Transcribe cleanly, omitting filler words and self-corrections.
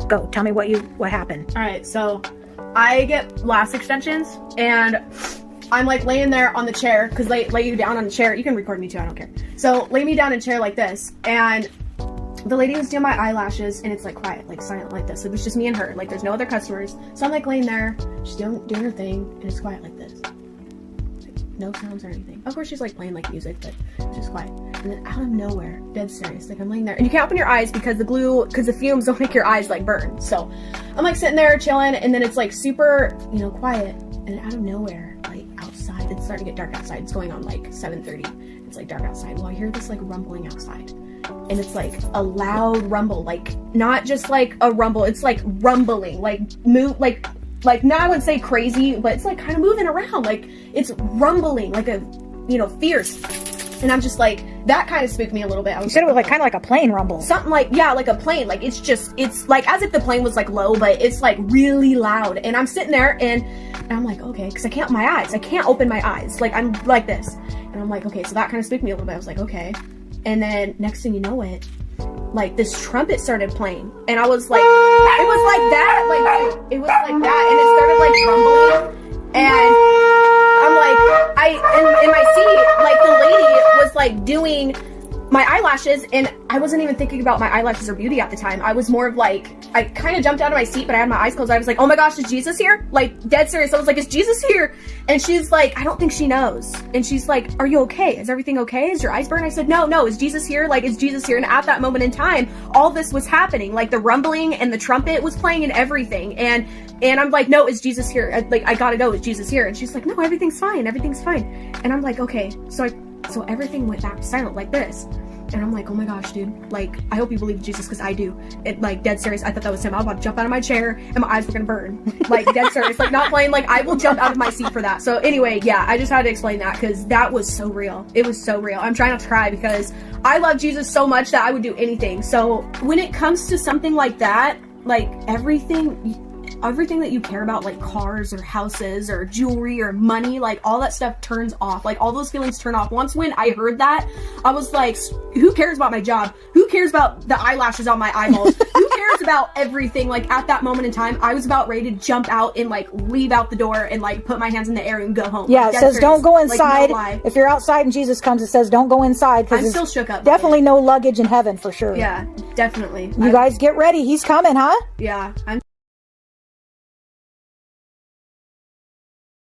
Go. Tell me what happened. All right, so I get lash extensions, and I'm like laying there on the chair, because they lay you down on the chair. You can record me too, I don't care. So lay me down in a chair like this, and the lady was doing my eyelashes, and it's like quiet, like silent like this. It was just me and her, like there's no other customers. So I'm like laying there, she's doing her thing, and it's quiet like this. No sounds or anything. Of course she's like playing like music, but it's just quiet. And then out of nowhere, dead serious, like I'm laying there, and you can't open your eyes because the fumes don't make your eyes like burn. So I'm like sitting there chilling, and then it's like super, quiet, and out of nowhere, like outside, it's starting to get dark outside. It's going on like 7:30. It's like dark outside. Well, I hear this like rumbling outside, and it's like a loud rumble, like not just like a rumble, it's like rumbling, like move, like now I wouldn't say crazy, but it's like kind of moving around, like it's rumbling, like a, fierce. And I'm just like, that kind of spooked me a little bit. You said it was like kind of like a plane rumble. Something like, yeah, like a plane. Like it's like as if the plane was like low, but it's like really loud. And I'm sitting there and I'm like, okay, because I can't open my eyes. I can't open my eyes. Like I'm like this. And I'm like, okay, so that kind of spooked me a little bit. I was like, okay. And then next thing you know it, like this trumpet started playing, and I was like, it was like that, like it was like that, and it started like rumbling, and I'm like, in my seat, like the lady was like doing my eyelashes, and I wasn't even thinking about my eyelashes or beauty at the time. I was more of like, I kind of jumped out of my seat, but I had my eyes closed. I was like, oh my gosh, is Jesus here? Like dead serious. I was like, is Jesus here? And she's like, I don't think she knows. And she's like, are you okay? Is everything okay? Is your eyes burned? I said, no, is Jesus here? Like, is Jesus here? And at that moment in time, all this was happening. Like the rumbling and the trumpet was playing and everything. And I'm like, no, is Jesus here? I gotta go, is Jesus here? And she's like, no, everything's fine. And I'm like, okay. So everything went back to silent like this. And I'm like, oh my gosh, dude, like, I hope you believe in Jesus, because I do. It, like, dead serious, I thought that was him. I was about to jump out of my chair, and my eyes were gonna burn. Like, dead serious, like, not playing, like, I will jump out of my seat for that. So anyway, yeah, I just had to explain that, because that was so real. It was so real. I'm trying not to cry, because I love Jesus so much that I would do anything. So when it comes to something like that, like, everything that you care about, like cars or houses or jewelry or money, like all that stuff turns off. Like all those feelings turn off. Once when I heard that, I was like, who cares about my job? Who cares about the eyelashes on my eyeballs? Who cares about everything? Like at that moment in time, I was about ready to jump out and like leave out the door and like put my hands in the air and go home. Yeah, like, it says don't go inside. Like, no, if you're outside and Jesus comes, it says don't go inside. I'm still shook up. Definitely no luggage in heaven for sure. Yeah, definitely. You guys get ready. He's coming, huh? Yeah.